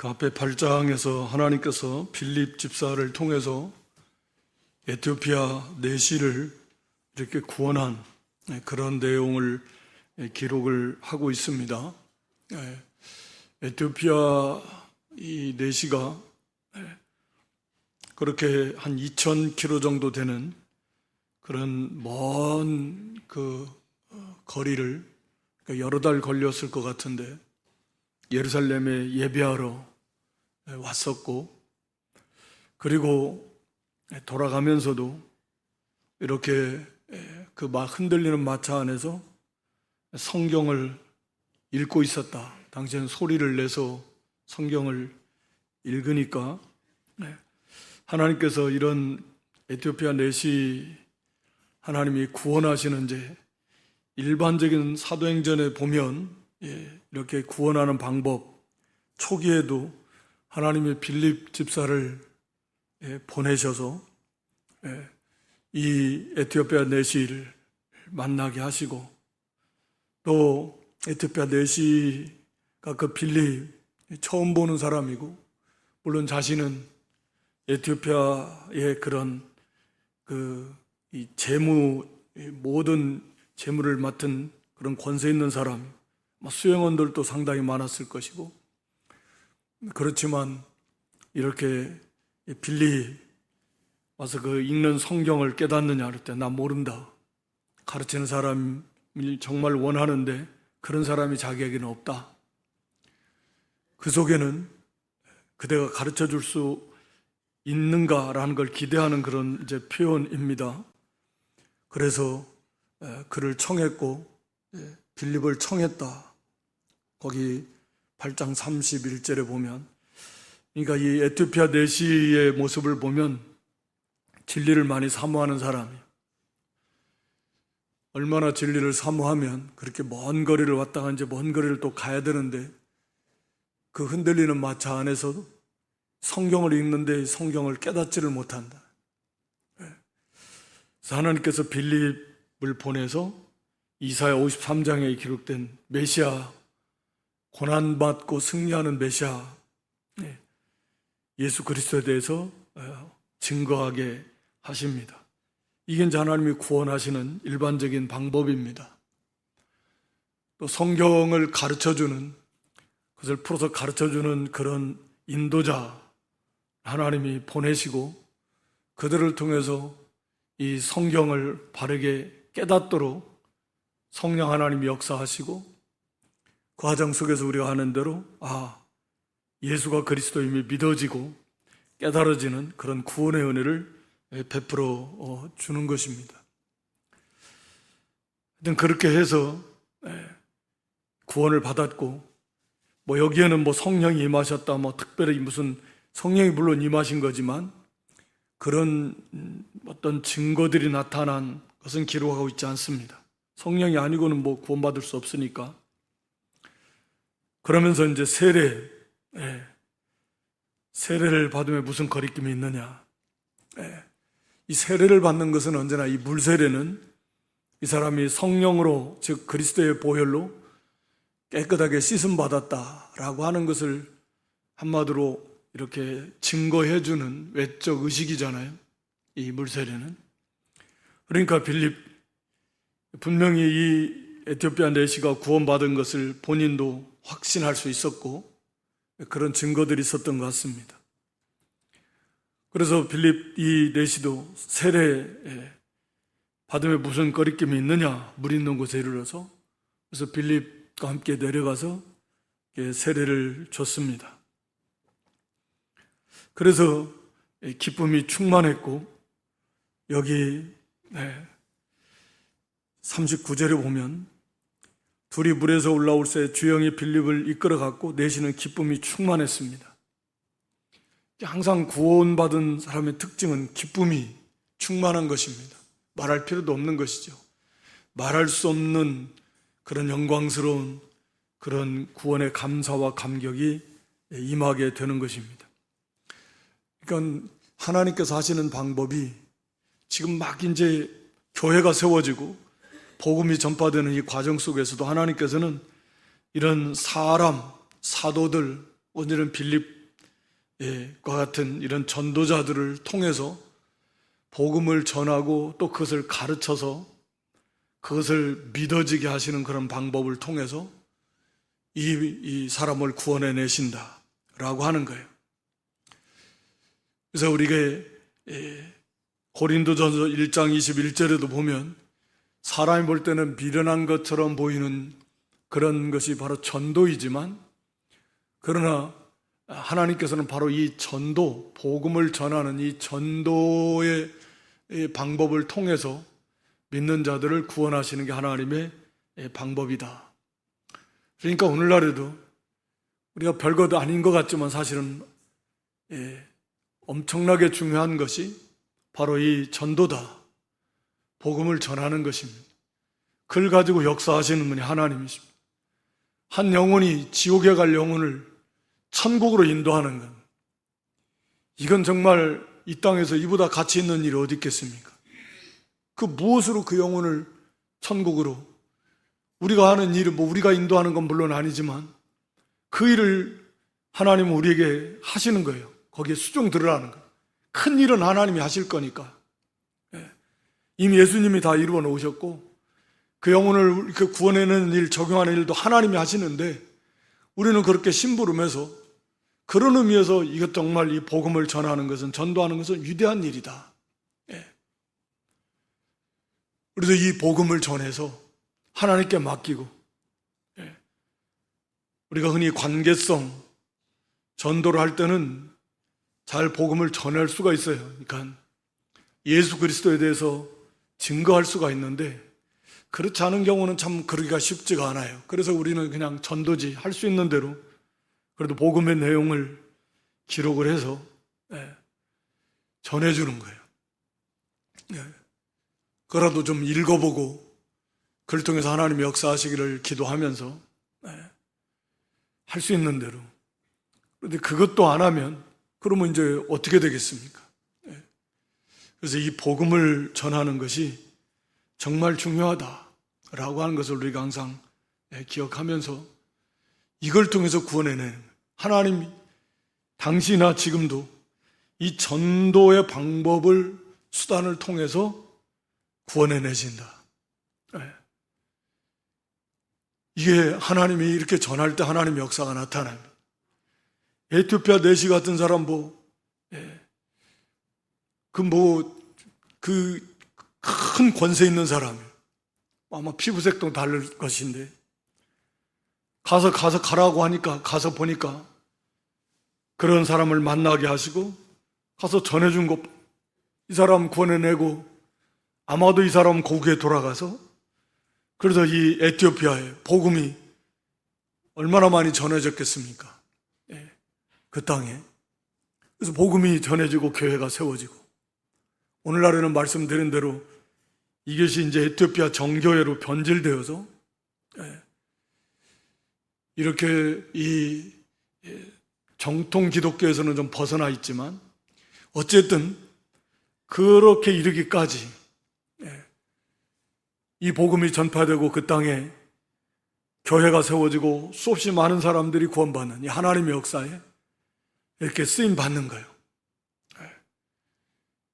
그 앞에 8장에서 하나님께서 빌립 집사를 통해서 에티오피아 내시를 이렇게 구원한 그런 내용을 기록을 하고 있습니다. 에티오피아 이 내시가 그렇게 한 2,000km 정도 되는 그런 먼 그 거리를 여러 달 걸렸을 것 같은데 예루살렘에 예배하러 왔었고, 그리고 돌아가면서도 이렇게 그 막 흔들리는 마차 안에서 성경을 읽고 있었다. 당시에는 소리를 내서 성경을 읽으니까 하나님께서 이런 에티오피아 내시 하나님이 구원하시는 이제 일반적인 사도행전에 보면 이렇게 구원하는 방법, 초기에도 하나님의 빌립 집사를 보내셔서 이 에티오피아 내시를 만나게 하시고, 또 에티오피아 내시가 그 빌립 처음 보는 사람이고, 물론 자신은 에티오피아의 그런 이 재무, 모든 재물을 맡은 그런 권세 있는 사람, 수행원들도 상당히 많았을 것이고, 그렇지만 이렇게 빌립 와서 그 읽는 성경을 깨닫느냐 할 때 나 모른다. 가르치는 사람을 정말 원하는데 그런 사람이 자기에게는 없다. 그 속에는 그대가 가르쳐 줄 수 있는가라는 걸 기대하는 그런 이제 표현입니다. 그래서 그를 청했고 빌립을 청했다. 거기 8장 31절에 보면, 그러니까 이 에티오피아 내시의 모습을 보면 진리를 많이 사모하는 사람이에요. 얼마나 진리를 사모하면 그렇게 먼 거리를 왔다가 이제 먼 거리를 또 가야 되는데 그 흔들리는 마차 안에서도 성경을 읽는데 성경을 깨닫지를 못한다. 그래서 하나님께서 빌립을 보내서 이사야 53장에 기록된 메시아, 고난받고 승리하는 메시아 예수 그리스도에 대해서 증거하게 하십니다. 이게 이제 하나님이 구원하시는 일반적인 방법입니다. 또 성경을 가르쳐주는, 그것을 풀어서 가르쳐주는 그런 인도자 하나님이 보내시고, 그들을 통해서 이 성경을 바르게 깨닫도록 성령 하나님이 역사하시고, 그 과정 속에서 우리가 하는 대로 예수가 그리스도임이 믿어지고 깨달아지는 그런 구원의 은혜를 베풀어 주는 것입니다. 하여튼 그렇게 해서 구원을 받았고, 여기에는 성령이 임하셨다, 특별히 무슨 성령이 물론 임하신 거지만 그런 어떤 증거들이 나타난 것은 기록하고 있지 않습니다. 성령이 아니고는 구원받을 수 없으니까. 그러면서 이제 세례를 받으면 무슨 거리낌이 있느냐. 이 세례를 받는 것은 언제나 이 물세례는 이 사람이 성령으로, 즉 그리스도의 보혈로 깨끗하게 씻음 받았다라고 하는 것을 한마디로 이렇게 증거해주는 외적 의식이잖아요, 이 물세례는. 그러니까 빌립 분명히 이 에티오피아 내시가 구원받은 것을 본인도 확신할 수 있었고 그런 증거들이 있었던 것 같습니다. 그래서 빌립 이 내시도 세례 받으면 무슨 거리낌이 있느냐, 물 있는 곳에 이르러서, 그래서 빌립과 함께 내려가서 세례를 줬습니다. 그래서 기쁨이 충만했고, 여기 39절에 보면 둘이 물에서 올라올 새 주영이 빌립을 이끌어갔고 내시는 기쁨이 충만했습니다. 항상 구원받은 사람의 특징은 기쁨이 충만한 것입니다. 말할 필요도 없는 것이죠. 말할 수 없는 그런 영광스러운 그런 구원의 감사와 감격이 임하게 되는 것입니다. 그러니까 하나님께서 하시는 방법이 지금 막 이제 교회가 세워지고 복음이 전파되는 이 과정 속에서도 하나님께서는 이런 사람, 사도들, 오늘은 빌립과 같은 이런 전도자들을 통해서 복음을 전하고 또 그것을 가르쳐서 그것을 믿어지게 하시는 그런 방법을 통해서 이 사람을 구원해 내신다라고 하는 거예요. 그래서 우리가 고린도전서 1장 21절에도 보면 사람이 볼 때는 미련한 것처럼 보이는 그런 것이 바로 전도이지만, 그러나 하나님께서는 바로 이 전도, 복음을 전하는 이 전도의 방법을 통해서 믿는 자들을 구원하시는 게 하나님의 방법이다. 그러니까 오늘날에도 우리가 별것도 아닌 것 같지만 사실은 엄청나게 중요한 것이 바로 이 전도다. 복음을 전하는 것입니다. 그걸 가지고 역사하시는 분이 하나님이십니다. 한 영혼이 지옥에 갈 영혼을 천국으로 인도하는 것, 이건 정말 이 땅에서 이보다 가치 있는 일이 어디 있겠습니까? 그 무엇으로 그 영혼을 천국으로, 우리가 하는 일은 우리가 인도하는 건 물론 아니지만 그 일을 하나님은 우리에게 하시는 거예요. 거기에 수종 들으라는 거예요. 큰 일은 하나님이 하실 거니까. 이미 예수님이 다 이루어 놓으셨고 그 영혼을 이렇게 구원해내는 일, 적용하는 일도 하나님이 하시는데 우리는 그렇게 심부름해서, 그런 의미에서 이것 정말 이 복음을 전하는 것은, 전도하는 것은 위대한 일이다. 그래서 이 복음을 전해서 하나님께 맡기고, 우리가 흔히 관계성 전도를 할 때는 잘 복음을 전할 수가 있어요. 그러니까 예수 그리스도에 대해서 증거할 수가 있는데 그렇지 않은 경우는 참 그러기가 쉽지가 않아요. 그래서 우리는 그냥 전도지 할 수 있는 대로 그래도 복음의 내용을 기록을 해서 전해주는 거예요. 그거라도 좀 읽어보고 그걸 통해서 하나님의 역사하시기를 기도하면서 할 수 있는 대로. 그런데 그것도 안 하면 그러면 이제 어떻게 되겠습니까? 그래서 이 복음을 전하는 것이 정말 중요하다라고 하는 것을 우리가 항상 기억하면서 이걸 통해서 구원해내는, 하나님이 당시나 지금도 이 전도의 방법을, 수단을 통해서 구원해내신다. 이게 하나님이 이렇게 전할 때 하나님의 역사가 나타납니다. 에티오피아 내시 같은 사람 큰 권세 있는 사람이에요. 아마 피부색도 다를 것인데 가서 가라고 하니까 가서 보니까 그런 사람을 만나게 하시고 가서 전해준 것, 이 사람 구원해내고 아마도 이 사람은 고국에 돌아가서, 그래서 이 에티오피아에 복음이 얼마나 많이 전해졌겠습니까? 그 땅에. 그래서 복음이 전해지고 교회가 세워지고, 오늘날에는 말씀드린 대로 이것이 이제 에티오피아 정교회로 변질되어서 이렇게 이 정통 기독교에서는 좀 벗어나 있지만 어쨌든 그렇게 이르기까지 이 복음이 전파되고 그 땅에 교회가 세워지고 수없이 많은 사람들이 구원받는 이 하나님의 역사에 이렇게 쓰임 받는 거예요.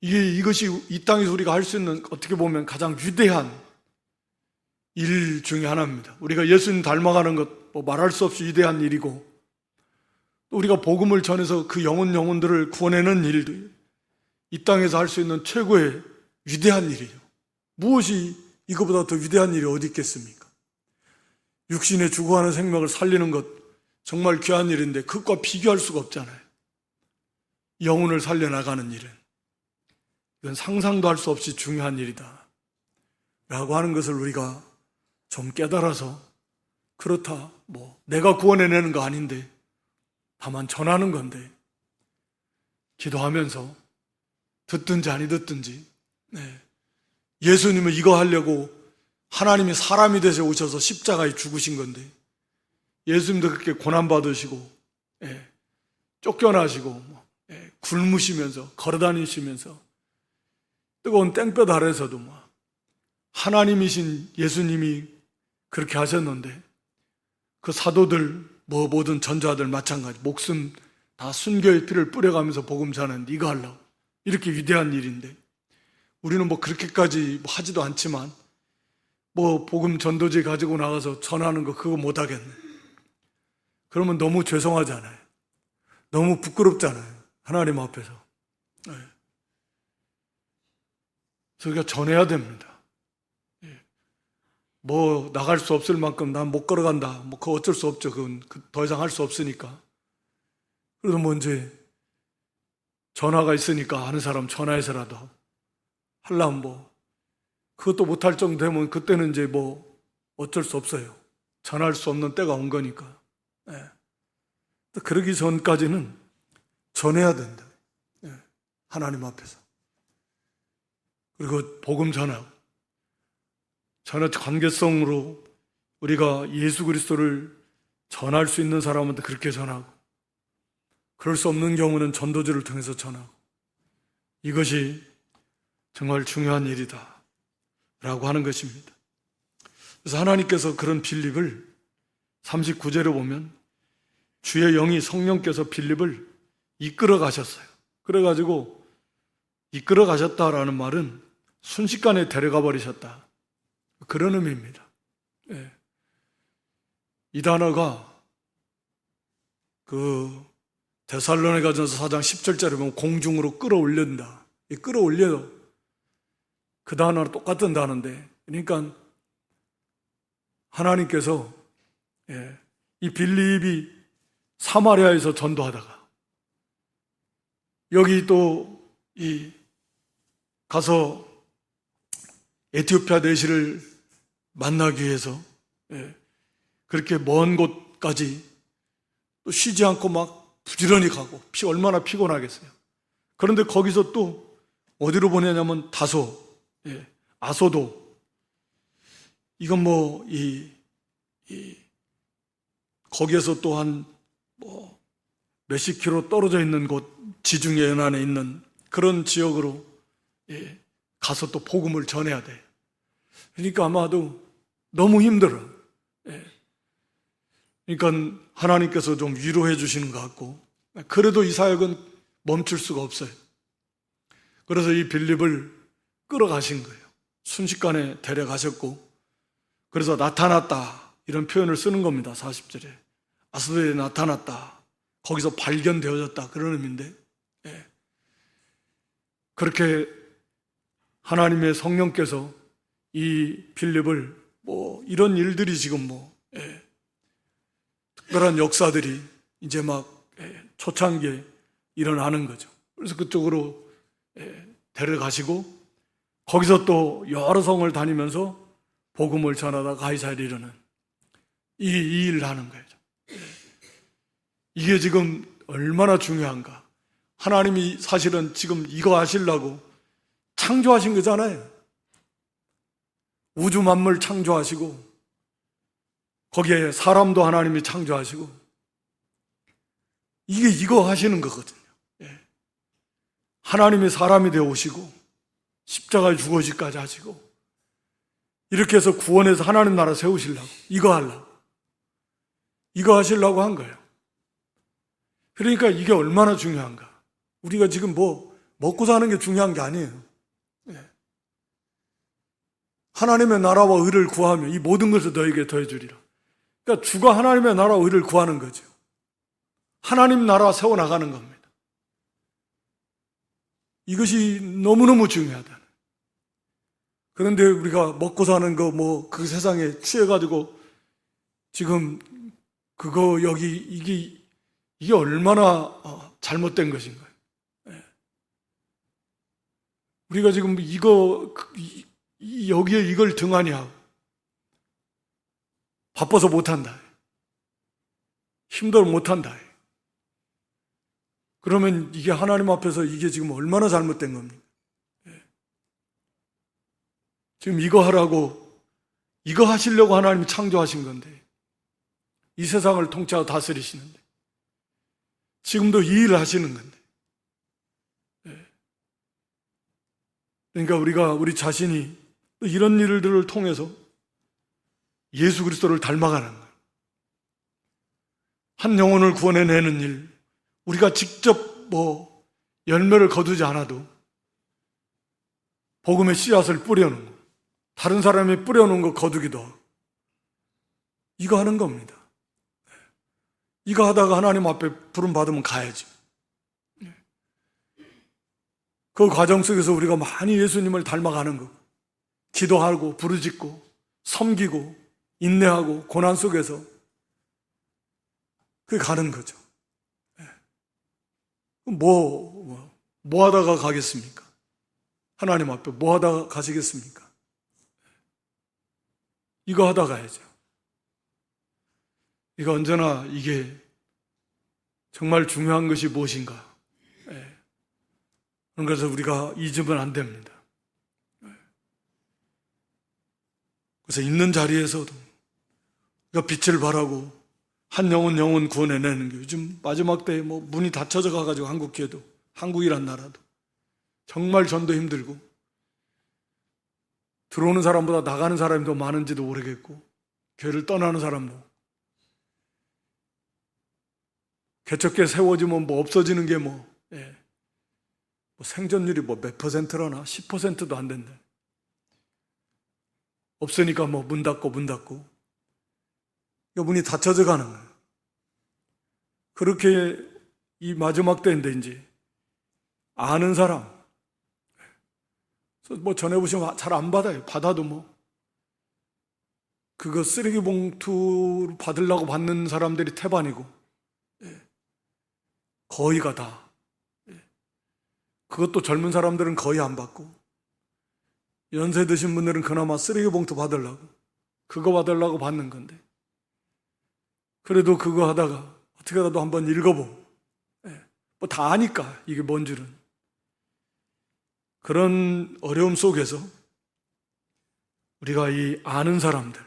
이것이 이 땅에서 우리가 할 수 있는, 어떻게 보면 가장 위대한 일 중에 하나입니다. 우리가 예수님 닮아가는 것 말할 수 없이 위대한 일이고, 또 우리가 복음을 전해서 그 영혼들을 구원해내는 일도 이 땅에서 할 수 있는 최고의 위대한 일이에요. 무엇이 이거보다 더 위대한 일이 어디 있겠습니까? 육신의 죽어가는 생명을 살리는 것 정말 귀한 일인데 그것과 비교할 수가 없잖아요. 영혼을 살려나가는 일은, 이건 상상도 할 수 없이 중요한 일이다 라고 하는 것을 우리가 좀 깨달아서, 그렇다, 내가 구원해내는 거 아닌데 다만 전하는 건데, 기도하면서 듣든지 아니 듣든지, 예수님은 이거 하려고 하나님이 사람이 되셔 오셔서 십자가에 죽으신 건데, 예수님도 그렇게 고난받으시고 쫓겨나시고 굶으시면서 걸어다니시면서 뜨거운 땡볕 아래서도 하나님이신 예수님이 그렇게 하셨는데, 그 사도들 모든 전자들 마찬가지. 목숨 다 순교의 피를 뿌려가면서 복음 전하는 네가 하려고. 이렇게 위대한 일인데 우리는 그렇게까지 하지도 않지만 복음 전도지 가지고 나가서 전하는 거 그거 못하겠네. 그러면 너무 죄송하잖아요. 너무 부끄럽잖아요. 하나님 앞에서. 네. 그래서 우리가 전해야 됩니다. 나갈 수 없을 만큼 난 못 걸어간다. 그거 어쩔 수 없죠. 그건 더 이상 할 수 없으니까. 그래도 이제 전화가 있으니까 아는 사람 전화해서라도 하려면 그것도 못할 정도 되면 그때는 이제 어쩔 수 없어요. 전할 수 없는 때가 온 거니까. 예. 그러기 전까지는 전해야 된다. 예. 하나님 앞에서. 그리고 복음 전하고 전화 관계성으로 우리가 예수 그리스도를 전할 수 있는 사람한테 그렇게 전하고 그럴 수 없는 경우는 전도지를 통해서 전하고 이것이 정말 중요한 일이다 라고 하는 것입니다. 그래서 하나님께서 그런 빌립을 39절에 보면 주의 영이 성령께서 빌립을 이끌어 가셨어요. 그래가지고 이끌어 가셨다라는 말은 순식간에 데려가 버리셨다. 그런 의미입니다. 예. 이 단어가 데살로니가전서 4장 10절짜리 보면 공중으로 끌어올린다. 이 끌어올려요. 그 단어랑 똑같은 단어인데, 그러니까 하나님께서 이 빌립이 사마리아에서 전도하다가 여기 또 가서 에티오피아 내시를 만나기 위해서 그렇게 먼 곳까지 또 쉬지 않고 막 부지런히 가고 얼마나 피곤하겠어요. 그런데 거기서 또 어디로 보내냐면 다소, 아소도. 이건 거기에서 또 한 몇십 킬로 떨어져 있는 곳, 지중해 연안에 있는 그런 지역으로 가서 또 복음을 전해야 돼. 그러니까 아마도 너무 힘들어. 그러니까 하나님께서 좀 위로해 주시는 것 같고, 그래도 이 사역은 멈출 수가 없어요. 그래서 이 빌립을 끌어가신 거예요. 순식간에 데려가셨고, 그래서 나타났다 이런 표현을 쓰는 겁니다. 40절에 아소도에 나타났다, 거기서 발견되어졌다, 그런 의미인데, 그렇게 하나님의 성령께서 이 빌립을 이런 일들이 지금 특별한 역사들이 이제 막 초창기에 일어나는 거죠. 그래서 그쪽으로 데려가시고 거기서 또 여러 성을 다니면서 복음을 전하다 가이사랴에 이르는 이 일을 하는 거예요. 이게 지금 얼마나 중요한가. 하나님이 사실은 지금 이거 하시려고 창조하신 거잖아요. 우주 만물 창조하시고 거기에 사람도 하나님이 창조하시고 이거 하시는 거거든요. 하나님이 사람이 되어 오시고 십자가에 죽으시기까지 하시고 이렇게 해서 구원해서 하나님 나라 세우시려고 이거 하시려고 한 거예요. 그러니까 이게 얼마나 중요한가. 우리가 지금 먹고 사는 게 중요한 게 아니에요. 하나님의 나라와 의를 구하며 이 모든 것을 너에게 더해주리라. 그러니까 주가 하나님의 나라와 의를 구하는 거죠. 하나님 나라 세워나가는 겁니다. 이것이 너무너무 중요하다. 그런데 우리가 먹고 사는 거 그 세상에 취해가지고 지금 이게 얼마나 잘못된 것인가요? 우리가 지금 여기에 이걸 등한히 하고 바빠서 못한다, 힘들어 못한다, 그러면 이게 하나님 앞에서 이게 지금 얼마나 잘못된 겁니까? 지금 이거 하시려고 하나님이 창조하신 건데, 이 세상을 통치하고 다스리시는데, 지금도 이 일을 하시는 건데, 그러니까 우리 자신이 이런 일들을 통해서 예수 그리스도를 닮아가는 거예요. 한 영혼을 구원해내는 일, 우리가 직접 열매를 거두지 않아도 복음의 씨앗을 뿌려놓은 거, 다른 사람이 뿌려놓은 거 거두기도 하고, 이거 하는 겁니다. 이거 하다가 하나님 앞에 부름 받으면 가야지. 그 과정 속에서 우리가 많이 예수님을 닮아가는 거, 기도하고 부르짖고 섬기고 인내하고 고난 속에서 그게 가는 거죠. 뭐 하다가 가겠습니까? 하나님 앞에 뭐 하다가 가시겠습니까? 이거 하다 가야죠. 이거 언제나 이게 정말 중요한 것이 무엇인가? 그래서 우리가 잊으면 안 됩니다. 그래서 있는 자리에서도 우리가 빛을 발하고 한 영혼 구원해내는 게, 요즘 마지막 때에 문이 닫혀져 가가지고 한국이란 나라도 정말 전도 힘들고, 들어오는 사람보다 나가는 사람이 더 많은지도 모르겠고, 교회를 떠나는 사람도, 개척교회 세워지면 없어지는 게 생존율이 몇 퍼센트라나 10%도 안 된다. 없으니까 문 닫고 문이 닫혀져 가는 거예요. 그렇게 이 마지막 때인데 이제 아는 사람, 전해보시면 잘 안 받아요. 받아도 그거 쓰레기 봉투 받으려고 받는 사람들이 태반이고, 거의가 다. 그것도 젊은 사람들은 거의 안 받고, 연세 드신 분들은 그나마 쓰레기 봉투 그거 받으려고 받는 건데, 그래도 그거 하다가 어떻게라도 한번 읽어보고, 다 아니까 이게 뭔 줄은. 그런 어려움 속에서 우리가 이 아는 사람들,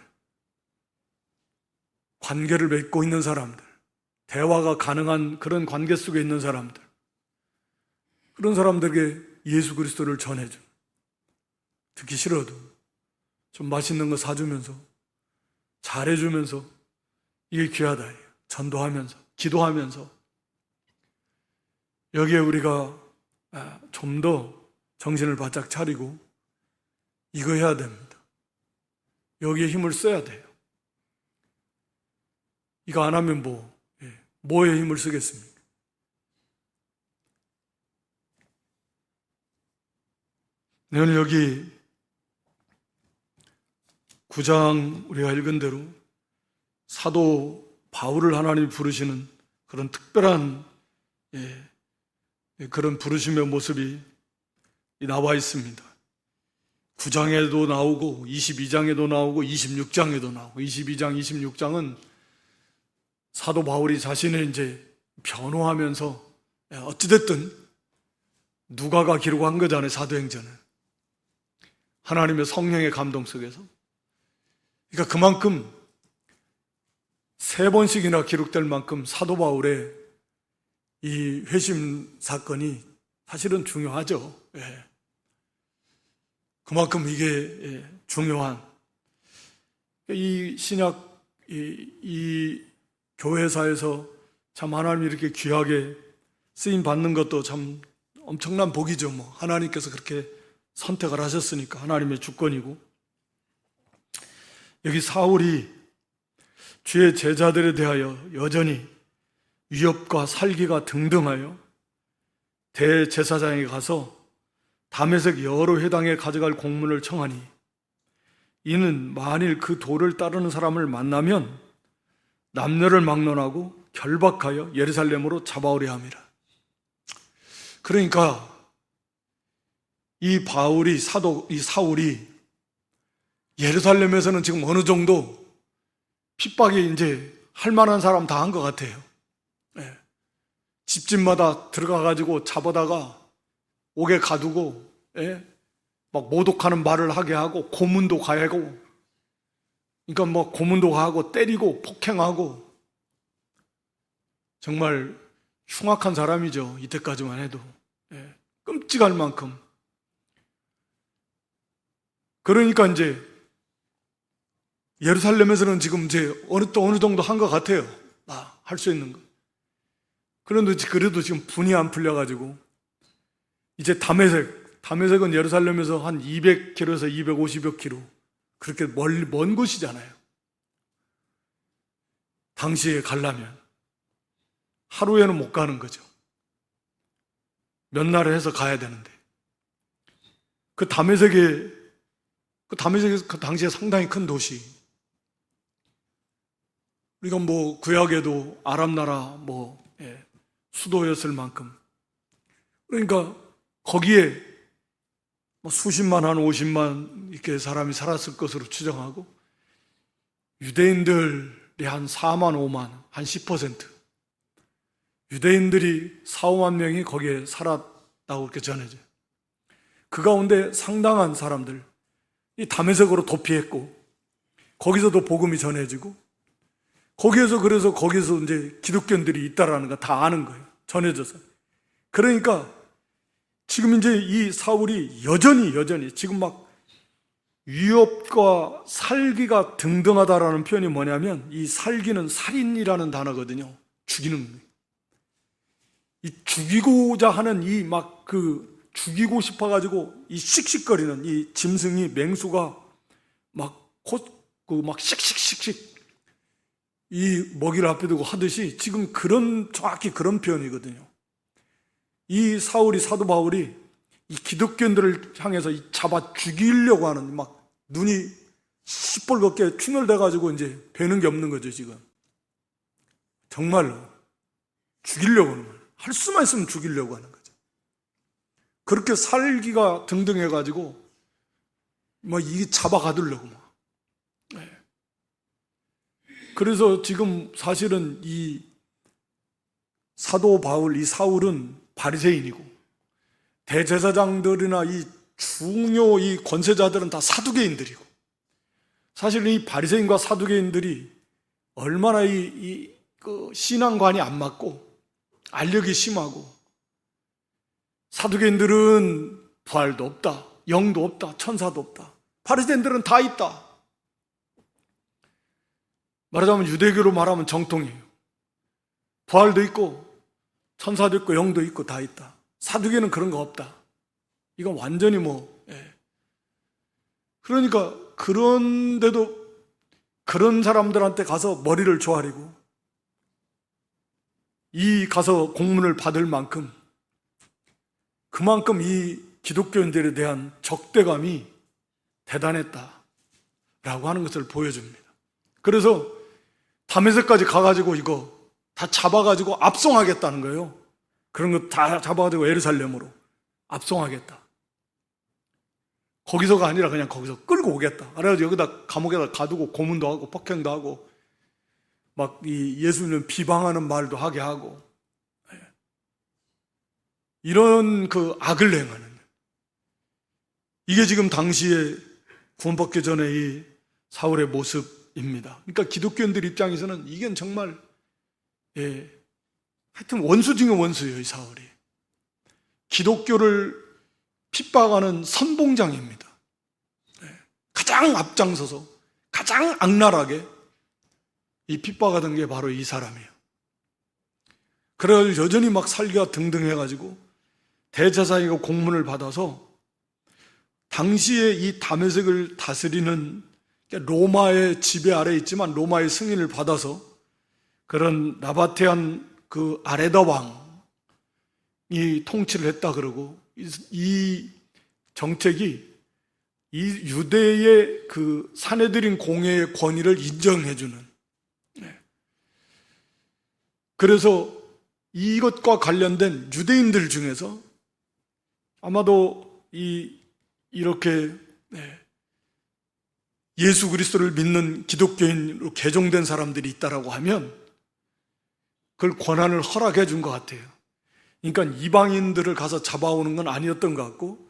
관계를 맺고 있는 사람들, 대화가 가능한 그런 관계 속에 있는 사람들, 그런 사람들에게 예수 그리스도를 전해줘. 듣기 싫어도 좀 맛있는 거 사주면서, 잘해주면서, 이게 귀하다. 전도하면서, 기도하면서, 여기에 우리가 좀 더 정신을 바짝 차리고 이거 해야 됩니다. 여기에 힘을 써야 돼요. 이거 안 하면 뭐에 힘을 쓰겠습니까? 오늘 여기 9장 우리가 읽은 대로 사도 바울을 하나님이 부르시는 그런 특별한 그런 부르심의 모습이 나와 있습니다. 9장에도 나오고 22장에도 나오고 26장에도 나오고, 22장, 26장은 사도 바울이 자신을 이제 변호하면서, 어찌됐든 누가가 기록한 거잖아요. 사도행전을 하나님의 성령의 감동 속에서. 그러니까 그만큼 3번씩이나 기록될 만큼 사도 바울의 이 회심 사건이 사실은 중요하죠. 그만큼 이게 중요한, 이 신약 이 교회사에서 참 하나님이 이렇게 귀하게 쓰임 받는 것도 참 엄청난 복이죠. 하나님께서 그렇게 선택을 하셨으니까 하나님의 주권이고, 여기 사울이 주의 제자들에 대하여 여전히 위협과 살기가 등등하여 대제사장에게 가서 다메섹 여러 회당에 가져갈 공문을 청하니, 이는 만일 그 도를 따르는 사람을 만나면 남녀를 막론하고 결박하여 예루살렘으로 잡아오려 함이라. 그러니까 이 사울이 예루살렘에서는 지금 어느 정도 핍박이 이제 할 만한 사람 다 한 것 같아요. 집집마다 들어가가지고 잡아다가 옥에 가두고, 막 모독하는 말을 하게 하고, 고문도 가하고, 그러니까 고문도 가하고 때리고 폭행하고, 정말 흉악한 사람이죠. 이때까지만 해도. 끔찍할 만큼. 그러니까 이제 예루살렘에서는 지금 이제 어느 정도 한 것 같아요. 할 수 있는 거. 그런데 그래도 지금 분이 안 풀려가지고 이제 다메섹은 예루살렘에서 한 200km에서 250여 km, 그렇게 먼 곳이잖아요. 당시에 가려면 하루에는 못 가는 거죠. 몇 날을 해서 가야 되는데, 그 다메섹이 그 당시에 상당히 큰 도시. 우리가 뭐 구약에도 아람 나라 수도였을 만큼, 그러니까 거기에 수십만, 한 50만 이렇게 사람이 살았을 것으로 추정하고, 유대인들이 한 4만, 5만, 한 10%, 유대인들이 4, 5만 명이 거기에 살았다고 그렇게 전해져요. 그 가운데 상당한 사람들, 이 다메섹으로 도피했고, 거기서도 복음이 전해지고, 그래서 거기서 이제 기독교인들이 있다라는 거 다 아는 거예요. 전해져서. 그러니까 지금 이제 이 사울이 여전히 지금 막 위협과 살기가 등등하다라는 표현이 뭐냐면, 이 살기는 살인이라는 단어거든요. 죽이는 거예요. 이 죽이고자 하는 죽이고 싶어가지고 이 씩씩거리는 이 짐승이, 맹수가 막 씩씩씩씩 이 먹이를 앞에 두고 하듯이 지금 정확히 그런 표현이거든요. 이 사도 바울이 이 기독교인들을 향해서 잡아 죽이려고 하는, 막 눈이 시뻘겋게 충혈돼가지고 이제 뵈는 게 없는 거죠, 지금. 정말로 죽이려고 하는 거예요. 할 수만 있으면 죽이려고 하는 거죠. 그렇게 살기가 등등해가지고 이게 잡아가두려고 막. 그래서 지금 사실은 이 사도 바울, 이 사울은 바리새인이고, 대제사장들이나 이 중요 이 권세자들은 다 사두개인들이고, 사실 이 바리새인과 사두개인들이 얼마나 그 신앙관이 안 맞고 알력이 심하고, 사두개인들은 부활도 없다, 영도 없다, 천사도 없다. 바리새인들은 다 있다. 말하자면 유대교로 말하면 정통이에요. 부활도 있고 천사도 있고 영도 있고 다 있다. 사두개는 그런 거 없다. 이건 완전히 그러니까 그런데도 그런 사람들한테 가서 머리를 조아리고 가서 공문을 받을 만큼, 그만큼 이 기독교인들에 대한 적대감이 대단했다라고 하는 것을 보여줍니다. 그래서 다메섹까지 가가지고 이거 다 잡아가지고 압송하겠다는 거예요. 그런 거 다 잡아가지고 예루살렘으로 압송하겠다. 거기서가 아니라 그냥 거기서 끌고 오겠다. 그래가지고 여기다 감옥에다 가두고 고문도 하고 폭행도 하고 막 이 예수님 비방하는 말도 하게 하고, 이런 그 악을 행하는, 이게 지금 당시에 구원받기 전에 이 사울의 모습입니다. 그러니까 기독교인들 입장에서는 이건 정말 하여튼 원수 중에 원수예요. 이 사울이 기독교를 핍박하는 선봉장입니다. 가장 앞장서서 가장 악랄하게 이 핍박하던 게 바로 이 사람이에요. 그래서 여전히 막 살기가 등등해가지고 대제사장이 공문을 받아서 당시에 이 다메섹을 다스리는 로마의 지배 아래에 있지만 로마의 승인을 받아서 그런 나바테안 그 아레다 왕이 통치를 했다 그러고, 이 정책이 이 유대의 그 사내들인 공회의 권위를 인정해주는, 그래서 이것과 관련된 유대인들 중에서 아마도 이렇게 예수 그리스도를 믿는 기독교인으로 개종된 사람들이 있다라고 하면 그걸 권한을 허락해 준 것 같아요. 그러니까 이방인들을 가서 잡아오는 건 아니었던 것 같고,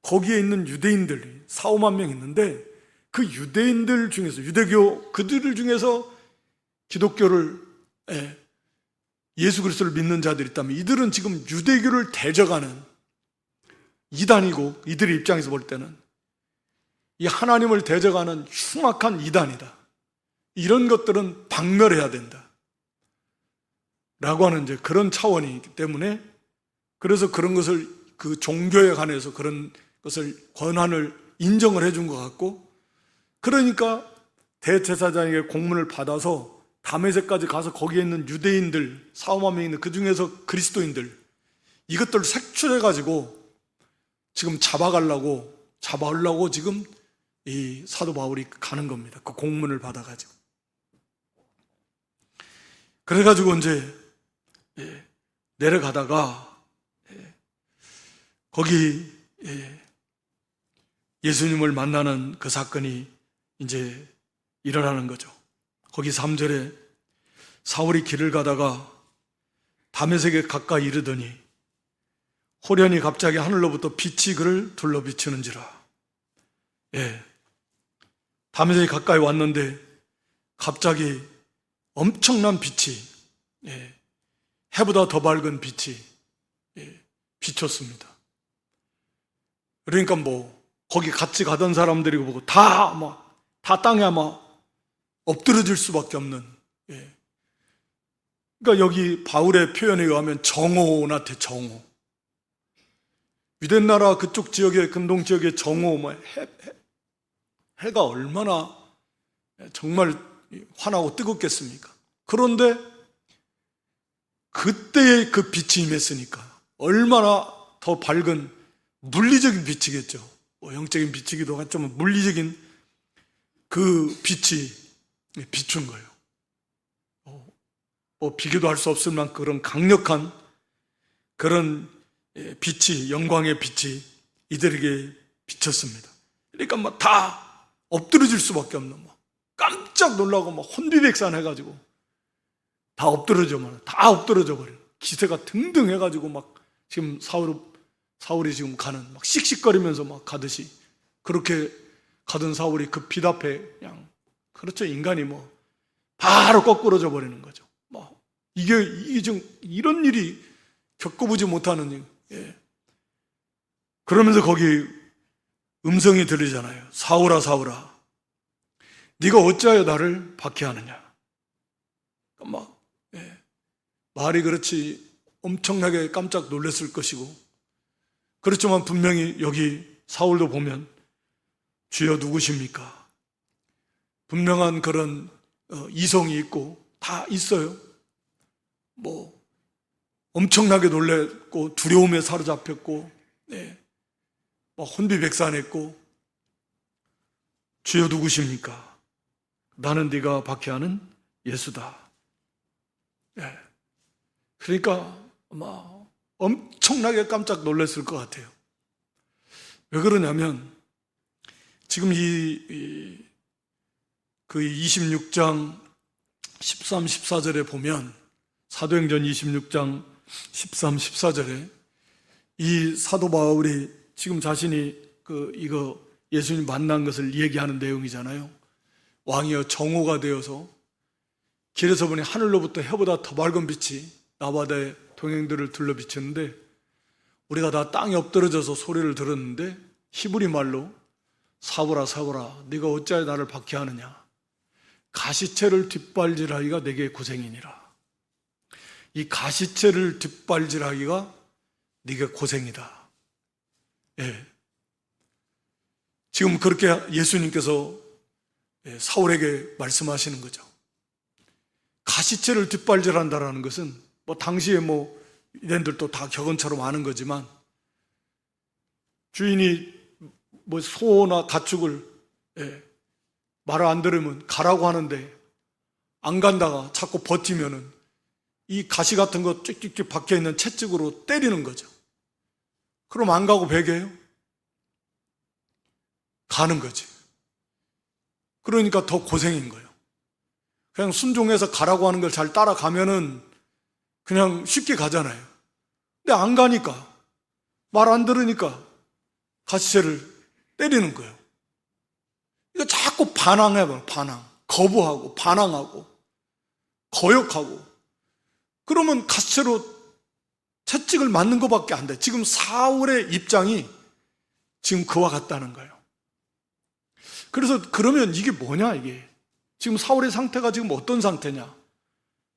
거기에 있는 유대인들이 4, 5만 명 있는데 그 유대인들 중에서, 유대교 그들 중에서 기독교를 예수 그리스도를 믿는 자들이 있다면 이들은 지금 유대교를 대적하는 이단이고, 이들의 입장에서 볼 때는 이 하나님을 대적하는 흉악한 이단이다. 이런 것들은 박멸해야 된다. 라고 하는 이제 그런 차원이기 때문에, 그래서 그런 것을 그 종교에 관해서 그런 것을 권한을 인정을 해준 것 같고, 그러니까 대제사장에게 공문을 받아서 다메섹까지 가서 거기에 있는 유대인들 4-5만 명이 있는 그 중에서 그리스도인들 이것들을 색출해가지고 지금 잡아가려고 지금 이 사도 바울이 가는 겁니다. 그 공문을 받아가지고. 그래가지고 이제 내려가다가 거기 예수님을 만나는 그 사건이 이제 일어나는 거죠. 거기 3절에 사울이 길을 가다가 다메섹에 가까이 이르더니 호련히 갑자기 하늘로부터 빛이 그를 둘러 비추는지라. 다메섹에 가까이 왔는데 갑자기 엄청난 빛이, 해보다 더 밝은 빛이 비쳤습니다. 그러니까 거기 같이 가던 사람들이 보고 다 땅에 아마 엎드러질 수밖에 없는. 그러니까 여기 바울의 표현에 의하면 정오나 정오. 유대 나라 그쪽 지역의 근동 지역의 정오, 해가 얼마나 정말 환하고 뜨겁겠습니까? 그런데 그때의 그 빛이 임했으니까 얼마나 더 밝은 물리적인 빛이겠죠. 영적인 빛이기도 하지만 물리적인 그 빛이 비춘 거예요. 비교도 할 수 없을 만큼 그런 강력한 그런 빛이, 영광의 빛이 이들에게 비쳤습니다. 그러니까 다 엎드러질 수밖에 없는, 깜짝 놀라고 혼비백산 해가지고 다 엎드러져 버려. 기세가 등등 해가지고 지금 사울이 지금 가는 씩씩거리면서 가듯이 그렇게 가던 사울이 그 빛 앞에 그냥, 그렇죠, 인간이 바로 거꾸러져 버리는 거죠. 이게 지금 이런 일이 겪어보지 못하는 일. 그러면서 거기 음성이 들리잖아요. 사울아, 사울아, 네가 어찌하여 나를 박해하느냐. 말이 그렇지 엄청나게 깜짝 놀랐을 것이고, 그렇지만 분명히 여기 사울도 보면 주여 누구십니까? 분명한 그런 이성이 있고 다 있어요. 엄청나게 놀랐고 두려움에 사로잡혔고 혼비백산했고, 주여 누구십니까? 나는 네가 박해하는 예수다. 그러니까 아마 엄청나게 깜짝 놀랐을 것 같아요. 왜 그러냐면 지금 그 26장 13, 14절에 보면, 사도행전 26장 13, 14절에 이 사도 바울이 지금 자신이 이거 예수님 만난 것을 얘기하는 내용이잖아요. 왕이여 정오가 되어서 길에서 보니 하늘로부터 해보다 더 밝은 빛이 나와 내 동행들을 둘러 비쳤는데, 우리가 다 땅에 엎드러져서 소리를 들었는데 히브리 말로 사울아, 사울아, 네가 어찌하여 나를 박해하느냐. 가시채를 뒷발질하기가 내게 고생이니라. 이 가시채를 뒷발질하기가 네게 고생이다. 지금 그렇게 예수님께서 사울에게 말씀하시는 거죠. 가시채를 뒷발질한다라는 것은 당시에 이랜들도 다 격언처럼 아는 거지만, 주인이 소나 가축을 말을 안 들으면 가라고 하는데 안 간다가 자꾸 버티면은 이 가시 같은 거 찍찍찍 박혀있는 채찍으로 때리는 거죠. 그럼 안 가고 베개요? 가는 거지. 그러니까 더 고생인 거예요. 그냥 순종해서 가라고 하는 걸 잘 따라가면은 그냥 쉽게 가잖아요. 근데 안 가니까, 말 안 들으니까 가시채를 때리는 거예요. 그러니까 자꾸 반항해요. 거부하고 반항하고 거역하고. 그러면 가시채로 채찍을 맞는 것밖에 안 돼. 지금 사울의 입장이 지금 그와 같다는 거예요. 그래서 그러면 이게 뭐냐, 이게 지금 사울의 상태가 지금 어떤 상태냐?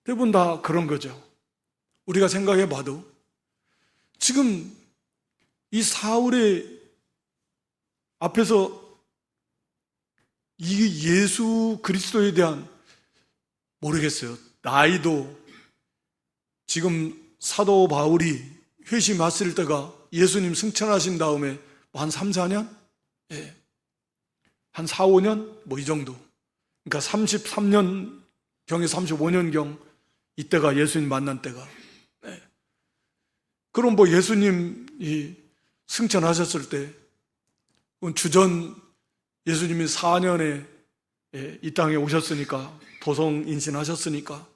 대부분 다 그런 거죠. 우리가 생각해 봐도 지금 이 사울의 앞에서 이 예수 그리스도에 대한 모르겠어요. 나이도 지금 사도 바울이 회심했을 때가 예수님 승천하신 다음에 한 3, 4년? 예. 한 4, 5년? 뭐 이 정도. 그러니까 33년 경에 35년경 이때가 예수님 만난 때가. 예. 그럼 뭐 예수님이 승천하셨을 때 주전 예수님이 4년에 이 땅에 오셨으니까 도성 인신하셨으니까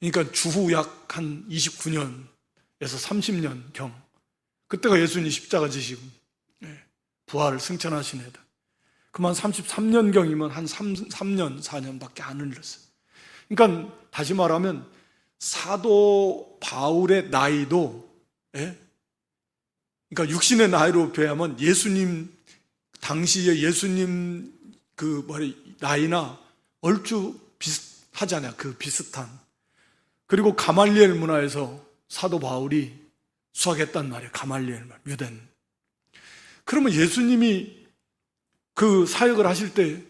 그러니까 주후 약 한 29년에서 30년경 그때가 예수님 십자가 지시고 부활 승천하신 해다. 그만 33년경이면 한 3년 4년밖에 안 흘렀어요. 그러니까 다시 말하면 사도 바울의 나이도 그러니까 육신의 나이로 비하면 예수님 당시에 예수님 나이나 얼추 비슷하잖아요. 그 비슷한. 그리고 가말리엘 문화에서 사도 바울이 수학했단 말이에요. 가말리엘 말, 유대인. 그러면 예수님이 그 사역을 하실 때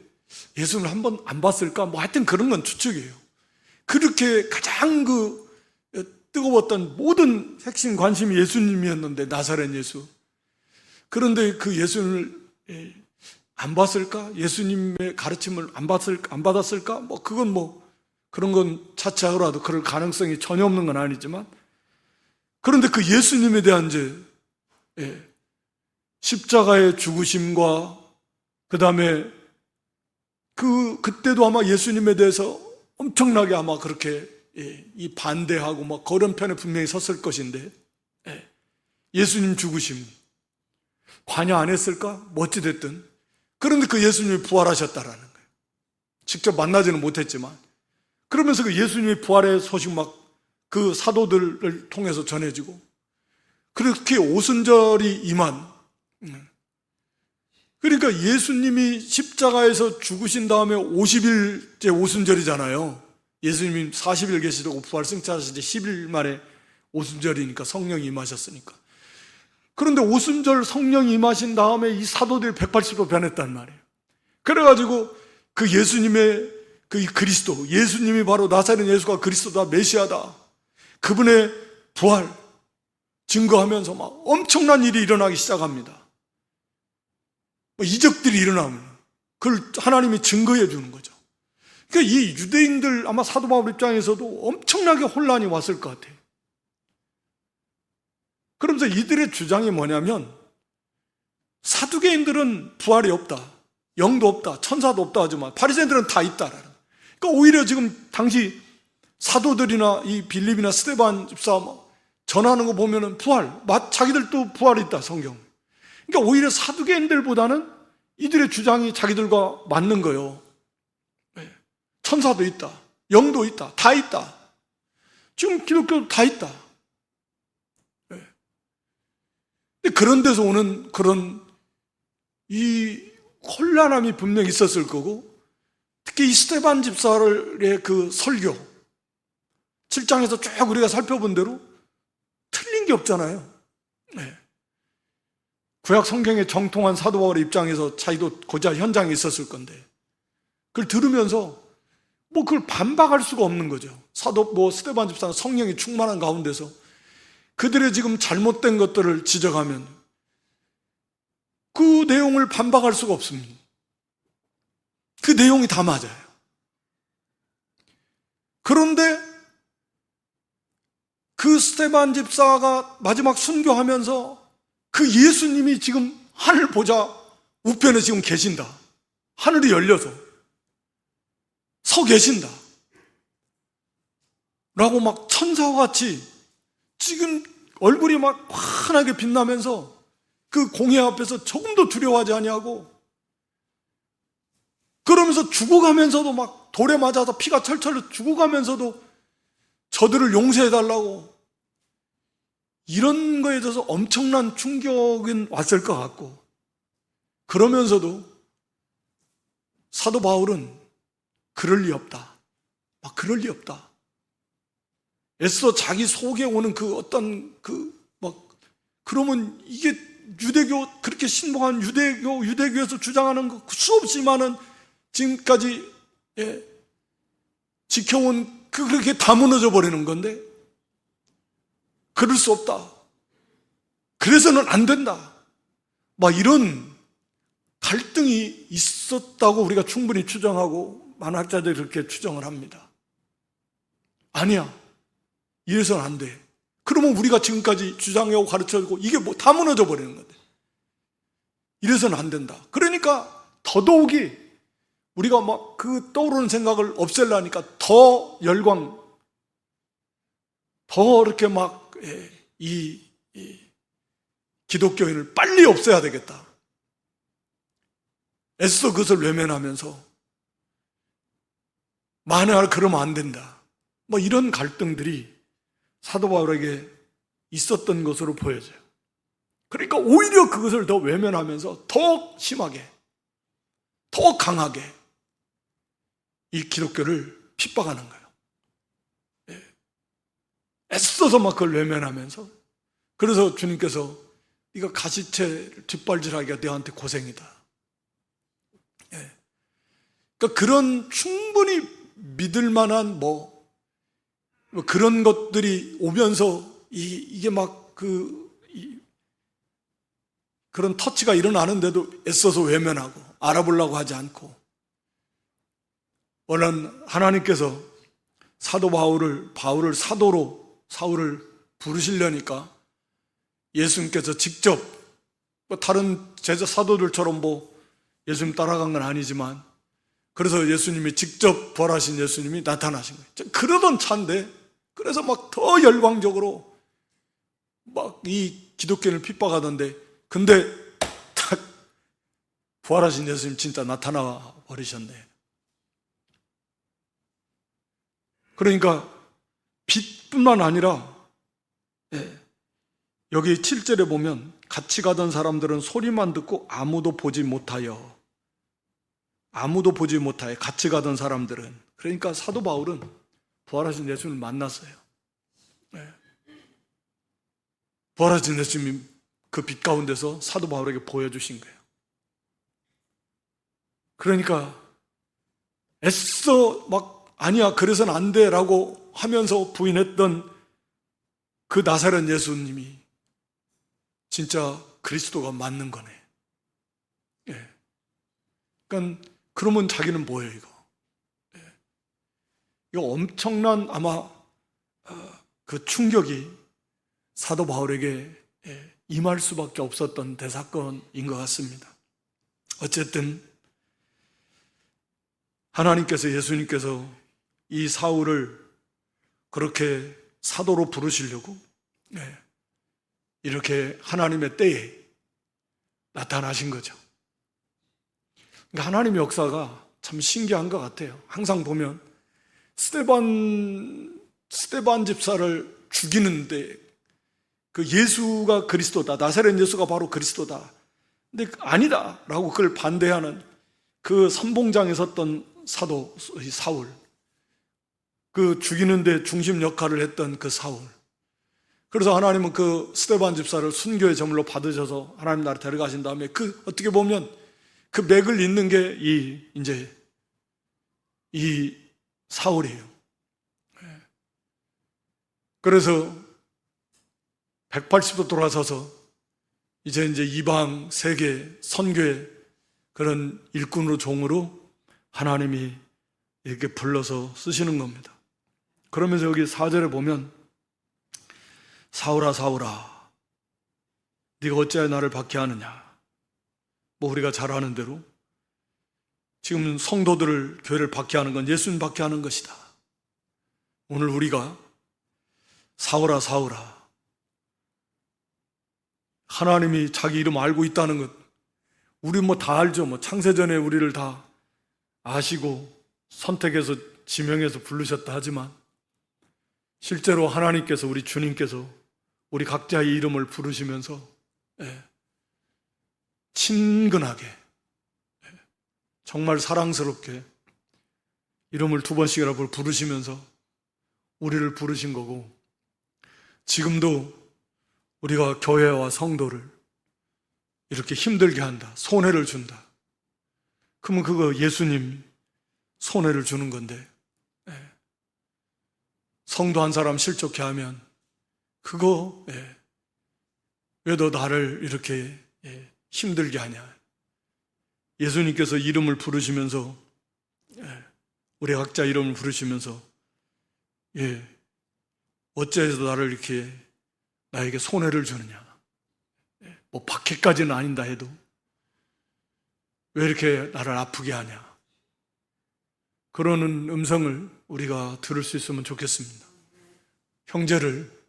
예수님을 한번 안 봤을까? 뭐 하여튼 그런 건 추측이에요. 그렇게 가장 뜨거웠던 모든 핵심 관심이 예수님이었는데, 나사렛 예수. 그런데 그 예수님을 안 봤을까? 예수님의 가르침을 안 받았을까? 뭐 그건 뭐 그런 건 차치하더라도 그럴 가능성이 전혀 없는 건 아니지만, 그런데 그 예수님에 대한 십자가의 죽으심과 그 다음에 그때도 아마 예수님에 대해서 엄청나게 아마 그렇게 이 반대하고 막 거론편에 분명히 섰을 것인데, 예수님 죽으심 관여 안 했을까? 뭐 어찌됐든. 그런데 그 예수님이 부활하셨다라는 거예요. 직접 만나지는 못했지만. 그러면서 그 예수님의 부활의 소식 막 그 사도들을 통해서 전해지고, 그렇게 오순절이 임한, 그러니까 예수님이 십자가에서 죽으신 다음에 50일째 오순절이잖아요. 예수님이 40일 계시고 부활 승천하신 지 10일 만에 오순절이니까, 성령이 임하셨으니까. 그런데 오순절 성령이 임하신 다음에 이 사도들이 180도 변했단 말이에요. 그래가지고 그 예수님의 그 그리스도, 예수님이 바로 나사렛 예수가 그리스도다, 메시아다, 그분의 부활 증거하면서 막 엄청난 일이 일어나기 시작합니다. 이적들이 일어나면 그걸 하나님이 증거해 주는 거죠. 그러니까 이 유대인들 아마 사도 바울 입장에서도 엄청나게 혼란이 왔을 것 같아요. 그러면서 이들의 주장이 뭐냐면, 사두개인들은 부활이 없다, 영도 없다, 천사도 없다 하지만 바리새인들은 다 있다라는. 그러니까 오히려 지금 당시 사도들이나 이 빌립이나 스데반 집사 전하는 거 보면은 자기들도 부활이 있다, 성경. 그러니까 오히려 사두개인들보다는 이들의 주장이 자기들과 맞는 거예요. 천사도 있다, 영도 있다, 다 있다. 지금 기독교도 다 있다. 그런 데서 오는 그런 이 혼란함이 분명히 있었을 거고, 특히 이 스데반 집사의 그 설교 7장에서 쭉 우리가 살펴본 대로 틀린 게 없잖아요. 구약 성경의 정통한 사도 바울의 입장에서 자기도 고작 현장에 있었을 건데, 그걸 들으면서 뭐 그걸 반박할 수가 없는 거죠. 스데반 집사는 성령이 충만한 가운데서 그들의 지금 잘못된 것들을 지적하면 그 내용을 반박할 수가 없습니다. 그 내용이 다 맞아요. 그런데 그 스데반 집사가 마지막 순교하면서 그 예수님이 지금 하늘 보좌 우편에 지금 계신다, 하늘이 열려서 서 계신다 라고 막 천사와 같이 지금 얼굴이 막 환하게 빛나면서 그 공회 앞에서 조금도 두려워하지 아니하고, 그러면서 죽어가면서도 막 돌에 맞아서 피가 철철 죽어가면서도 저들을 용서해달라고, 이런 거에 대해서 엄청난 충격은 왔을 것 같고, 그러면서도 사도 바울은 그럴 리 없다, 막 그럴 리 없다, 애써 자기 속에 오는 그 어떤 그러면 이게 유대교, 그렇게 신봉한 유대교에서 주장하는 거 수없이 많은 지금까지 지켜온 그렇게 다 무너져 버리는 건데, 그럴 수 없다, 그래서는 안 된다, 이런 갈등이 있었다고 우리가 충분히 추정하고 많은 학자들이 그렇게 추정을 합니다. 아니야, 이래서는 안 돼. 그러면 우리가 지금까지 주장하고 가르쳐주고 이게 다 무너져 버리는 건데, 이래서는 안 된다. 그러니까 더더욱이 우리가 그 떠오르는 생각을 없애려니까 더 열광, 더 이렇게 이 기독교인을 빨리 없애야 되겠다, 애써 그것을 외면하면서 만약 그러면 안 된다, 이런 갈등들이 사도 바울에게 있었던 것으로 보여져요. 그러니까 오히려 그것을 더 외면하면서 더 심하게, 더 강하게 이 기독교를 핍박하는 거예요. 애써서 그걸 외면하면서. 그래서 주님께서 네가 가시채를 뒷발질하기가 너한테 고생이다. 그러니까 그런 충분히 믿을 만한 그런 것들이 오면서 이게 그런 터치가 일어나는데도 애써서 외면하고 알아보려고 하지 않고, 물론 하나님께서 사도 바울을 사도로 사울을 부르시려니까 예수님께서 직접 다른 제자 사도들처럼 예수님 따라간 건 아니지만, 그래서 예수님이 직접 부활하신 예수님이 나타나신 거예요. 그러던 차인데, 그래서 더 열광적으로 이 기독교인을 핍박하던데, 근데 딱 부활하신 예수님 진짜 나타나 버리셨네. 그러니까 빛뿐만 아니라 여기 7절에 보면 같이 가던 사람들은 소리만 듣고 아무도 보지 못하여 같이 가던 사람들은, 그러니까 사도 바울은 부활하신 예수님을 만났어요. 부활하신 예수님이 그 빛 가운데서 사도 바울에게 보여주신 거예요. 그러니까 애써 아니야, 그래서는 안 돼 라고 하면서 부인했던 그 나사렛 예수님이 진짜 그리스도가 맞는 거네. 그러니까 그러면 자기는 뭐예요, 이거? 이거 엄청난 아마 그 충격이 사도 바울에게 임할 수밖에 없었던 대사건인 것 같습니다. 어쨌든 예수님께서 이 사울을 그렇게 사도로 부르시려고 이렇게 하나님의 때에 나타나신 거죠. 그러니까 하나님의 역사가 참 신기한 것 같아요. 항상 보면 스데반 집사를 죽이는데 그 예수가 그리스도다, 나사렛 예수가 바로 그리스도다, 근데 아니다 라고 그걸 반대하는 그 선봉장에 섰던 사도 사울, 그 죽이는데 중심 역할을 했던 그 사울. 그래서 하나님은 그 스데반 집사를 순교의 제물로 받으셔서 하나님 나라에 데려가신 다음에 어떻게 보면 그 맥을 잇는 게 이 사울이에요. 그래서 180도 돌아서서 이제 이방 세계 선교의 그런 일꾼으로, 종으로 하나님이 이렇게 불러서 쓰시는 겁니다. 그러면서 여기 4절에 보면 사울아 사울아 네가 어찌하여 나를 박해하느냐. 우리가 잘 아는 대로 지금 성도들을, 교회를 박해하는 건 예수님 박해하는 것이다. 오늘 우리가 사울아 사울아, 하나님이 자기 이름 알고 있다는 것, 우리 다 알죠. 창세전에 우리를 다 아시고 선택해서 지명해서 부르셨다 하지만, 실제로 하나님께서, 우리 주님께서 우리 각자의 이름을 부르시면서 친근하게, 정말 사랑스럽게 이름을 2번씩이나 부르시면서 우리를 부르신 거고, 지금도 우리가 교회와 성도를 이렇게 힘들게 한다, 손해를 준다. 그러면 그거 예수님 손해를 주는 건데, 성도 한 사람 실족해 하면 그거 왜 너 나를 이렇게 힘들게 하냐. 예수님께서 이름을 부르시면서, 우리 각자 이름을 부르시면서 어째서 나를 이렇게 나에게 손해를 주느냐. 뭐 박해까지는 아닌다 해도 왜 이렇게 나를 아프게 하냐. 그러는 음성을 우리가 들을 수 있으면 좋겠습니다. 형제를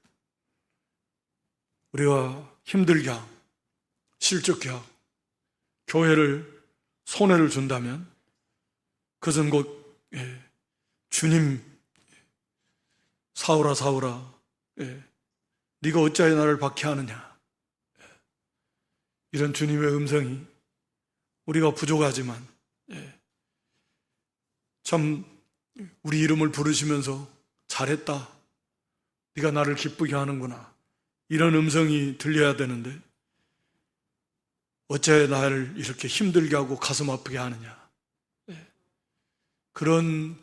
우리가 힘들게 하고 실족해 하고 교회를 손해를 준다면 그것은 곧 주님, 사울아 사울아 네가 어찌하여 나를 박해하느냐. 이런 주님의 음성이 우리가 부족하지만 참 우리 이름을 부르시면서 잘했다, 네가 나를 기쁘게 하는구나, 이런 음성이 들려야 되는데 어째 나를 이렇게 힘들게 하고 가슴 아프게 하느냐. 그런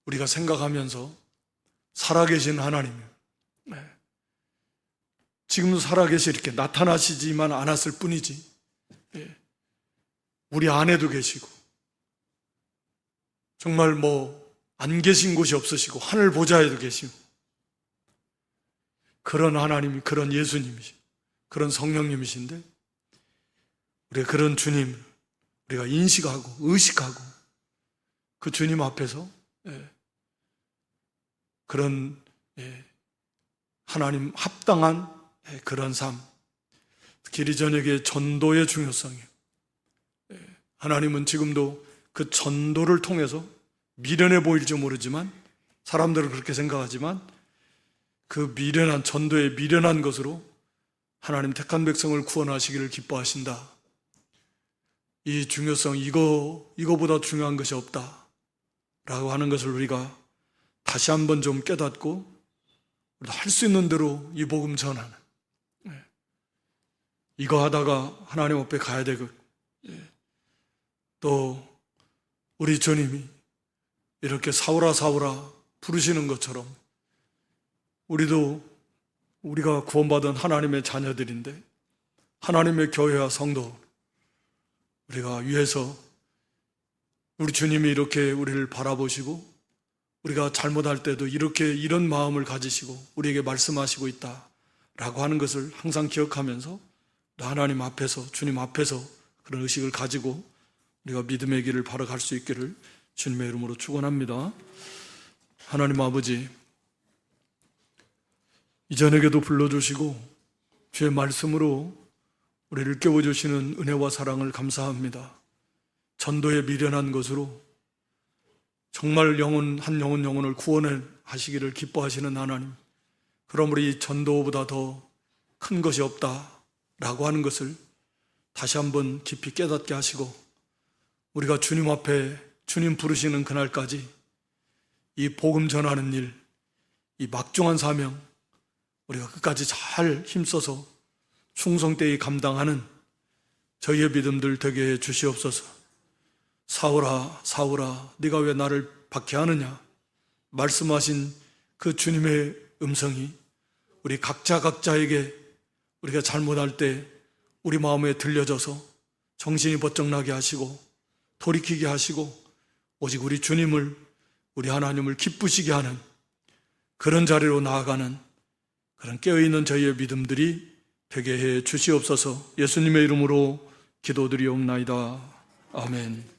우리가 생각하면서 살아계신 하나님, 지금도 살아계시 이렇게 나타나시지만 않았을 뿐이지 우리 안에도 계시고 정말 안 계신 곳이 없으시고 하늘 보좌에도 계시고 그런 하나님이, 그런 예수님이시, 그런 성령님이신데 우리가 그런 주님 우리가 인식하고 의식하고 그 주님 앞에서 그런 하나님 합당한 그런 삶, 특히 저녁의 전도의 중요성이, 하나님은 지금도 그 전도를 통해서 미련해 보일지 모르지만 사람들은 그렇게 생각하지만 그 미련한 전도의 미련한 것으로 하나님 택한 백성을 구원하시기를 기뻐하신다. 이 중요성, 이거보다 중요한 것이 없다 라고 하는 것을 우리가 다시 한번 좀 깨닫고 할 수 있는 대로 이 복음 전하는, 이거 하다가 하나님 앞에 가야 되고, 또 우리 주님이 이렇게 사울아 사울아 부르시는 것처럼 우리가 구원받은 하나님의 자녀들인데 하나님의 교회와 성도 우리가 위해서 우리 주님이 이렇게 우리를 바라보시고 우리가 잘못할 때도 이런 마음을 가지시고 우리에게 말씀하시고 있다라고 하는 것을 항상 기억하면서 하나님 앞에서, 주님 앞에서 그런 의식을 가지고 우리가 믿음의 길을 바로 갈 수 있기를 주님의 이름으로 축원합니다. 하나님 아버지, 이 저녁에도 불러주시고 주의 말씀으로 우리를 깨워주시는 은혜와 사랑을 감사합니다. 전도에 미련한 것으로 정말 한 영혼을 구원하시기를 기뻐하시는 하나님, 그러므로 이 전도보다 더 큰 것이 없다라고 하는 것을 다시 한번 깊이 깨닫게 하시고 우리가 주님 앞에 주님 부르시는 그날까지 이 복음 전하는 일, 이 막중한 사명 우리가 끝까지 잘 힘써서 충성되이 감당하는 저희의 믿음들 되게 해 주시옵소서. 사울아 사울아 네가 왜 나를 박해하느냐 말씀하신 그 주님의 음성이 우리 각자에게 우리가 잘못할 때 우리 마음에 들려져서 정신이 번쩍 나게 하시고 돌이키게 하시고 오직 우리 주님을, 우리 하나님을 기쁘시게 하는 그런 자리로 나아가는 그런 깨어있는 저희의 믿음들이 되게 해 주시옵소서. 예수님의 이름으로 기도드리옵나이다. 아멘.